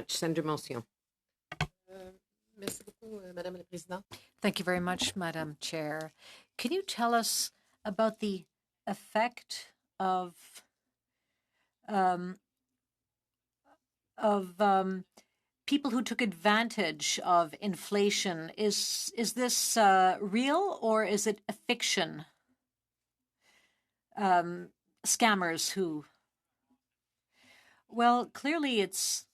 Senator Moncion. Thank you very much, Madam Chair. Can you tell us about the effect of people who took advantage of inflation? Is this real, or is it a fiction? Scammers who... Well, clearly it's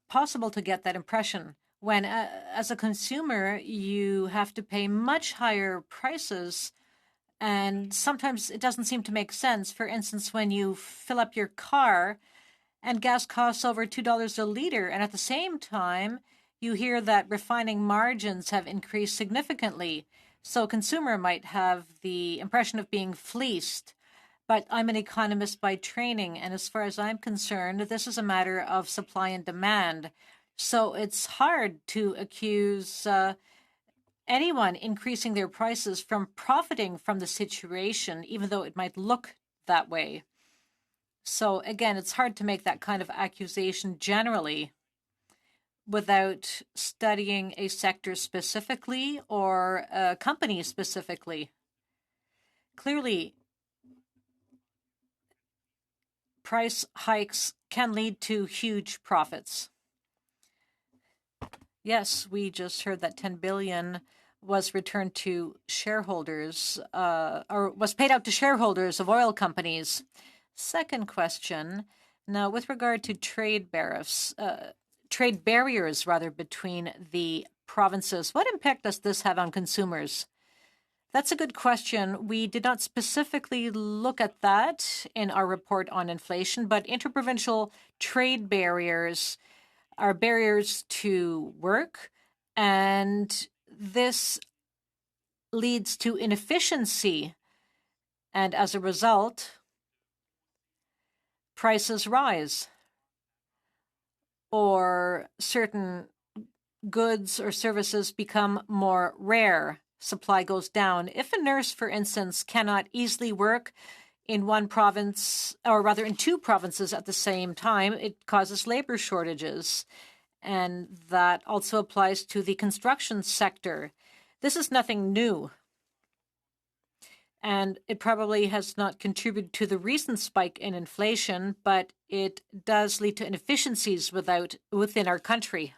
possible to get that impression when, as a consumer, you have to pay much higher prices, and sometimes it doesn't seem to make sense. For instance, when you fill up your car and gas costs over $2 a liter, and at the same time, you hear that refining margins have increased significantly. So a consumer might have the impression of being fleeced. But I'm an economist by training, and as far as I'm concerned, this is a matter of supply and demand. So it's hard to accuse anyone increasing their prices from profiting from the situation, even though it might look that way. So again, it's hard to make that kind of accusation generally without studying a sector specifically or a company specifically. Clearly, price hikes can lead to huge profits. Yes, we just heard that $10 billion was returned to shareholders, or was paid out to shareholders of oil companies. Second question, now with regard to trade barriers between the provinces, what impact does this have on consumers? That's a good question. We did not specifically look at that in our report on inflation, but interprovincial trade barriers are barriers to work, and this leads to inefficiency, and as a result, prices rise, or certain goods or services become more rare. Supply goes down. If a nurse, for instance, cannot easily work in one province, or rather in two provinces at the same time, it causes labor shortages. And that also applies to the construction sector. This is nothing new. And it probably has not contributed to the recent spike in inflation, but it does lead to inefficiencies within our country.